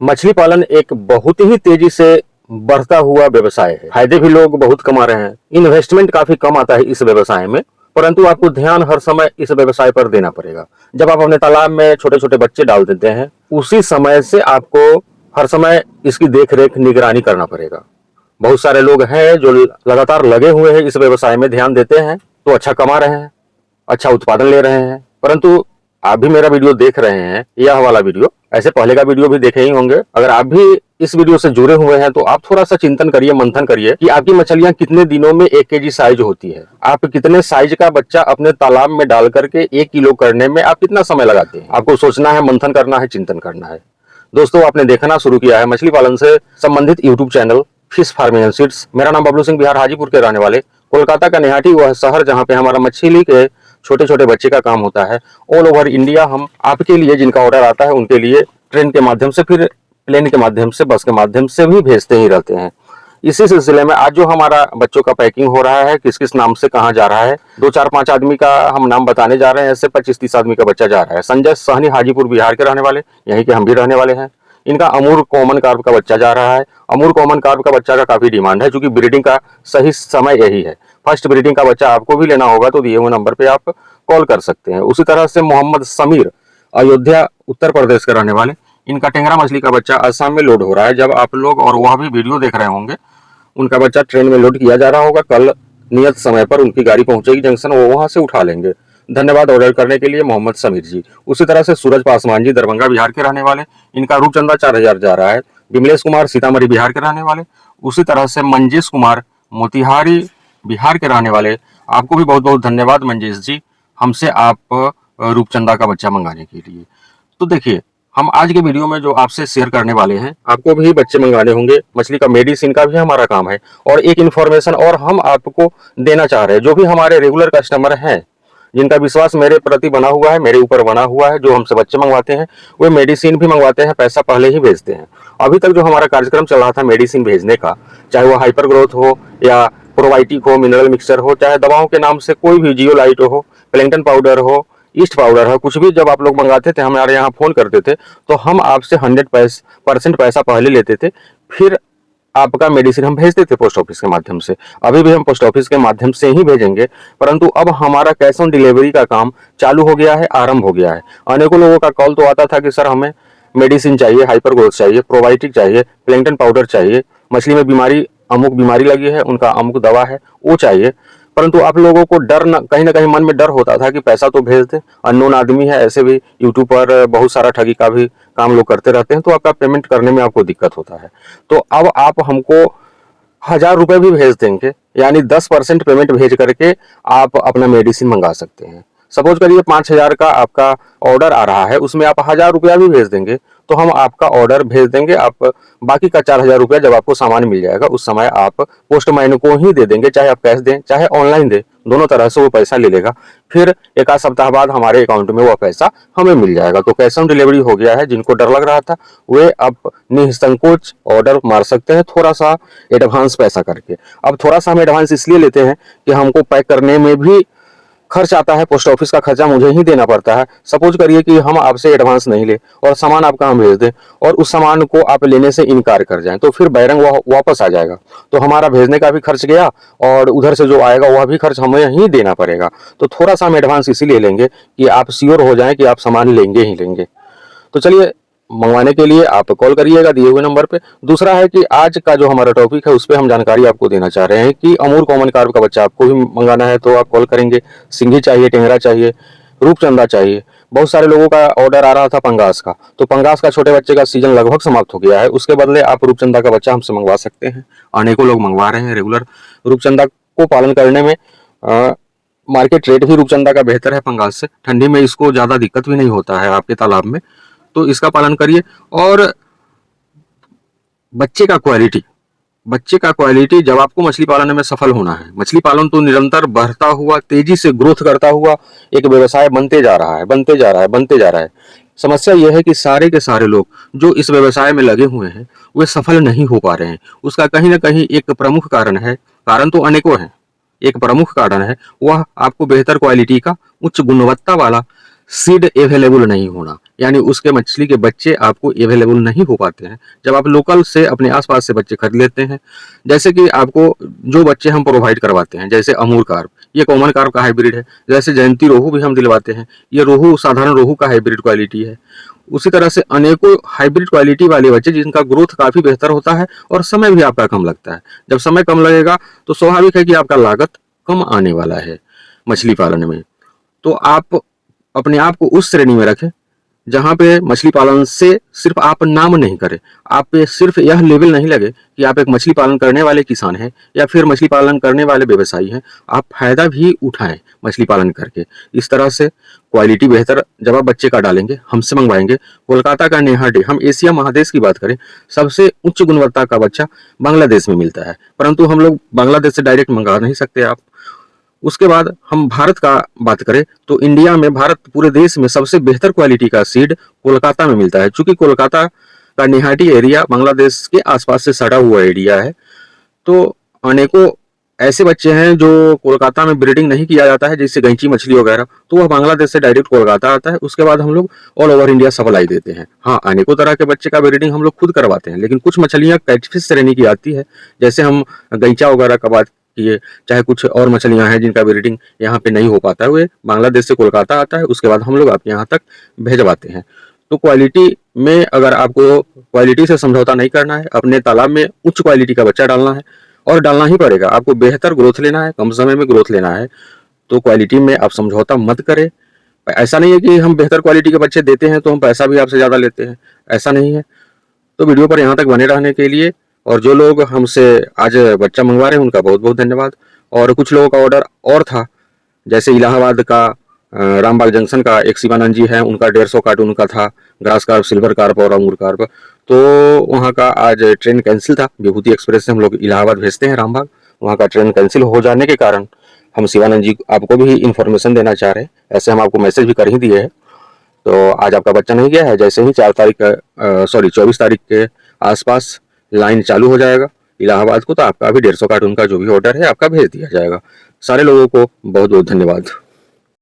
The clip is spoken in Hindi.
मछली पालन एक बहुत ही तेजी से बढ़ता हुआ व्यवसाय है। फायदे भी लोग बहुत कमा रहे हैं। इन्वेस्टमेंट काफी कम आता है इस व्यवसाय में, परंतु आपको ध्यान हर समय इस व्यवसाय पर देना पड़ेगा। जब आप अपने तालाब में छोटे छोटे बच्चे डाल देते हैं, उसी समय से आपको हर समय इसकी देख रेख निगरानी करना पड़ेगा। बहुत सारे लोग हैं जो लगातार लगे हुए हैं इस व्यवसाय में, ध्यान देते हैं तो अच्छा कमा रहे हैं, अच्छा उत्पादन ले रहे हैं। परंतु आप भी मेरा वीडियो देख रहे हैं, यह वाला वीडियो, ऐसे पहले का वीडियो भी देखे ही होंगे। अगर आप भी इस वीडियो से जुड़े हुए हैं तो आप थोड़ा सा चिंतन करिए, मंथन करिए कि आपकी मछलियां कितने दिनों में 1 केजी साइज होती है। आप कितने साइज का बच्चा अपने तालाब में डाल करके 1 किलो करने में आप कितना समय लगाते हैं। आपको सोचना है, मंथन करना है, चिंतन करना है। दोस्तों, आपने देखना शुरू किया है मछली पालन से संबंधित YouTube channel fish farming and seeds. मेरा नाम बबलू सिंह, बिहार हाजीपुर के रहने वाले, कोलकाता का निहाटी वह शहर जहां पे हमारा मछली के छोटे छोटे बच्चे का काम होता है। ऑल ओवर इंडिया हम आपके लिए, जिनका ऑर्डर आता है उनके लिए ट्रेन के माध्यम से, फिर प्लेन के माध्यम से, बस के माध्यम से भी भेजते ही रहते हैं। इसी सिलसिले में आज जो हमारा बच्चों का पैकिंग हो रहा है, किस किस नाम से कहाँ जा रहा है, 2 4 5 आदमी का हम नाम बताने जा रहे हैं। ऐसे 25 30 आदमी का बच्चा जा रहा है। संजय सहनी, हाजीपुर बिहार के रहने वाले, यहीं के हम भी रहने वाले हैं। इनका अमूर कॉमन कार्प का बच्चा जा रहा है। अमूर कॉमन कार्प का बच्चा का काफी डिमांड है, क्योंकि ब्रीडिंग का सही समय यही है। फर्स्ट ब्रीडिंग का बच्चा आपको भी लेना होगा तो दिए हुए नंबर पे आप कॉल कर सकते हैं। उसी तरह से मोहम्मद समीर, अयोध्या उत्तर प्रदेश के रहने वाले, इनका टेंगरा मछली का बच्चा असम में लोड हो रहा है। जब आप लोग और वह भी वीडियो देख रहे होंगे, उनका बच्चा ट्रेन में लोड किया जा रहा होगा। कल नियत समय पर उनकी गाड़ी पहुंचेगी जंक्शन, वो वहां से उठा लेंगे। धन्यवाद ऑर्डर करने के लिए मोहम्मद समीर जी। उसी तरह से सूरज पासवान जी, दरभंगा बिहार के रहने वाले, इनका रूपचंदा 4000 जा रहा है। विमलेश कुमार, सीतामढ़ी बिहार के रहने वाले। उसी तरह से मंजेश कुमार, मोतिहारी बिहार के रहने वाले, आपको भी बहुत बहुत धन्यवाद मंजेश जी, हमसे आप रूपचंदा का बच्चा मंगाने के लिए। तो देखिए, हम आज के वीडियो में जो आपसे शेयर करने वाले हैं, आपको भी बच्चे मंगवाने होंगे, मछली का मेडिसिन का भी हमारा काम है। और एक इन्फॉर्मेशन और हम आपको देना चाह रहे हैं, जो भी हमारे रेगुलर कस्टमर हैं, जिनका विश्वास मेरे प्रति बना हुआ है, मेरे ऊपर बना हुआ है, जो हमसे बच्चे मंगवाते हैं, वे मेडिसिन भी मंगवाते हैं, पैसा पहले ही भेजते हैं। अभी तक जो हमारा कार्यक्रम चल रहा था मेडिसिन भेजने का, चाहे वो हाइपर ग्रोथ हो या प्रोबायोटिक हो, मिनरल मिक्सचर हो, चाहे दवाओं के नाम से कोई भी, जियोलाइट हो, प्लैंकटन पाउडर हो, ईस्ट पाउडर है, कुछ भी जब आप लोग मंगाते थे, हमारे यहाँ फोन करते थे, तो हम आपसे 100% पैसा पहले लेते थे, फिर आपका मेडिसिन हम भेजते थे पोस्ट ऑफिस के माध्यम से। अभी भी हम पोस्ट ऑफिस के माध्यम से ही भेजेंगे, परंतु अब हमारा कैश ऑन डिलीवरी का काम चालू हो गया है, आरंभ हो गया है। अनेकों लोगों का कॉल तो आता था कि सर हमें मेडिसिन चाहिए, हाइपर ग्रोथ चाहिए, प्रोबायोटिक चाहिए, प्लैंकटन पाउडर चाहिए, मछली में बीमारी, अमुक बीमारी लगी है, उनका अमुक दवा है, वो चाहिए। परंतु आप लोगों को डर, कहीं ना कहीं मन में डर होता था कि पैसा तो भेज दे, अननोन आदमी है, ऐसे भी यूट्यूब पर बहुत सारा ठगी का भी काम लोग करते रहते हैं, तो आपका पेमेंट करने में आपको दिक्कत होता है। तो अब आप हमको 1000 रुपये भी भेज देंगे, यानी 10% पेमेंट भेज करके आप अपना मेडिसिन मंगा सकते हैं। सपोज करिए 5000 का आपका ऑर्डर आ रहा है, उसमें आप 1000 रुपया भी भेज देंगे तो हम आपका ऑर्डर भेज देंगे। आप बाकी का 4000 रुपया जब आपको सामान मिल जाएगा, उस समय आप पोस्टमैन को ही दे देंगे, चाहे आप कैश दें चाहे ऑनलाइन दें, दोनों तरह से वो पैसा ले लेगा। फिर 1 सप्ताह बाद हमारे अकाउंट में वो पैसा हमें मिल जाएगा। तो कैश ऑन डिलीवरी हो गया है। जिनको डर लग रहा था वे अब निसंकोच ऑर्डर मार सकते हैं, थोड़ा सा एडवांस पैसा करके। अब थोड़ा सा हम एडवांस इसलिए लेते हैं कि हमको पैक करने में भी खर्च आता है, पोस्ट ऑफिस का खर्चा मुझे ही देना पड़ता है। सपोज करिए कि हम आपसे एडवांस नहीं ले और सामान आपका हम भेज दें और उस सामान को आप लेने से इनकार कर जाएं, तो फिर बैरंग वापस आ जाएगा। तो हमारा भेजने का भी खर्च गया और उधर से जो आएगा वह भी खर्च हमें ही देना पड़ेगा। तो थोड़ा सा हम एडवांस इसीलिए लेंगे कि आप श्योर हो जाएं कि आप सामान लेंगे ही लेंगे। तो चलिए, मंगवाने के लिए आप कॉल करिएगा दिए हुए नंबर पे। दूसरा है कि आज का जो हमारा टॉपिक है उस पर हम जानकारी आपको देना चाह रहे हैं कि अमूर कॉमन कार्प का बच्चा आपको भी मंगाना है तो आप कॉल करेंगे। सिंघी चाहिए, टेंगरा चाहिए, रूपचंदा चाहिए। बहुत सारे लोगों का ऑर्डर आ रहा था पंगास का, तो पंगास का छोटे बच्चे का सीजन लगभग समाप्त हो गया है, उसके बदले आप रूपचंदा का बच्चा हमसे मंगवा सकते हैं। अनेकों लोग मंगवा रहे हैं। रेगुलर रूपचंदा को पालन करने में मार्केट रेट भी रूपचंदा का बेहतर है पंगास से। ठंडी में इसको ज्यादा दिक्कत भी नहीं होता है आपके तालाब में, तो इसका पालन करिए। और बच्चे का क्वालिटी जब आपको मछली पालन में सफल होना है, मछली पालन तो निरंतर बढ़ता हुआ, तेजी से ग्रोथ करता हुआ एक व्यवसाय बनते जा रहा है, बनते जा रहा है। समस्या यह है कि सारे के सारे लोग जो इस व्यवसाय में लगे हुए हैं वे सफल नहीं हो पा रहे हैं। उसका कहीं ना कहीं एक प्रमुख कारण है, कारण तो अनेकों हैं, एक प्रमुख कारण है वह आपको बेहतर क्वालिटी का, उच्च गुणवत्ता वाला सीड अवेलेबल नहीं होना। यानी उसके मछली के बच्चे आपको अवेलेबल नहीं हो पाते हैं जब आप लोकल से अपने आसपास से बच्चे खरीद लेते हैं। जैसे कि आपको जो बच्चे हम प्रोवाइड करवाते हैं, जैसे अमूर कार्प, ये कॉमन कार्प का हाइब्रिड है। जैसे जयंती रोहू भी हम दिलवाते हैं, ये रोहू साधारण रोहू का हाइब्रिड क्वालिटी है। उसी तरह से अनेकों हाइब्रिड क्वालिटी वाले बच्चे जिनका ग्रोथ काफी बेहतर होता है और समय भी आपका कम लगता है। जब समय कम लगेगा तो स्वाभाविक है कि आपका लागत कम आने वाला है मछली पालन में। तो आप अपने आप को उस श्रेणी में रखें जहां पे मछली पालन से सिर्फ आप नाम नहीं करें, आप पे सिर्फ यह लेवल नहीं लगे कि आप एक मछली पालन करने वाले किसान हैं या फिर मछली पालन करने वाले व्यवसायी हैं, आप फायदा भी उठाएं मछली पालन करके। इस तरह से क्वालिटी बेहतर जब आप बच्चे का डालेंगे, हमसे मंगवाएंगे। कोलकाता का नेहा डे, हम एशिया महादेश की बात करें, सबसे उच्च गुणवत्ता का बच्चा बांग्लादेश में मिलता है, परंतु हम लोग बांग्लादेश से डायरेक्ट मंगा नहीं सकते आप। उसके बाद हम भारत का बात करें तो इंडिया में, भारत पूरे देश में सबसे बेहतर क्वालिटी का सीड कोलकाता में मिलता है। चूंकि कोलकाता का निहाटी एरिया बांग्लादेश के आसपास से सटा हुआ एरिया है, तो अनेकों ऐसे बच्चे हैं जो कोलकाता में ब्रीडिंग नहीं किया जाता है, जैसे गैंची मछली वगैरह, तो वह बांग्लादेश से डायरेक्ट कोलकाता आता है। उसके बाद हम लोग ऑल ओवर इंडिया सप्लाई देते हैं। हाँ, अनेकों तरह के बच्चे का ब्रीडिंग हम लोग खुद करवाते हैं, लेकिन कुछ मछलियां कैटफिश श्रेणी की आती है, जैसे हम गैंचा वगैरह का बात किए, चाहे कुछ और मछलियां हैं जिनका ब्रीडिंग यहाँ पे नहीं हो पाता है, वे बांग्लादेश से कोलकाता आता है, उसके बाद हम लोग आपके यहाँ तक भेजवाते हैं। तो क्वालिटी में अगर आपको क्वालिटी से समझौता नहीं करना है, अपने तालाब में उच्च क्वालिटी का बच्चा डालना है, और डालना ही पड़ेगा, आपको बेहतर ग्रोथ लेना है, कम समय में ग्रोथ लेना है, तो क्वालिटी में आप समझौता मत करें। ऐसा नहीं है कि हम बेहतर क्वालिटी के बच्चे देते हैं तो हम पैसा भी आपसे ज़्यादा लेते हैं, ऐसा नहीं है। तो वीडियो पर यहाँ तक बने रहने के लिए, और जो लोग हमसे आज बच्चा मंगवा रहे हैं उनका बहुत बहुत धन्यवाद। और कुछ लोगों का ऑर्डर और था, जैसे इलाहाबाद का रामबाग जंक्शन का एक शिवानंद जी है, उनका 150 कार्टून का था ग्रास कार्प, सिल्वर कार्प और अंगूर कार्प, तो वहाँ का आज ट्रेन कैंसिल था। विभूति एक्सप्रेस से हम लोग इलाहाबाद भेजते हैं रामबाग, वहाँ का ट्रेन कैंसिल हो जाने के कारण हम शिवानंद जी आपको भी इन्फॉर्मेशन देना चाह रहे हैं। ऐसे हम आपको मैसेज भी कर ही दिए हैं। तो आज आपका बच्चा नहीं गया है, जैसे ही 24 तारीख के आसपास लाइन चालू हो जाएगा इलाहाबाद को, तो आपका भी 150 कार्टून का जो भी ऑर्डर है आपका भेज दिया जाएगा। सारे लोगों को बहुत बहुत धन्यवाद।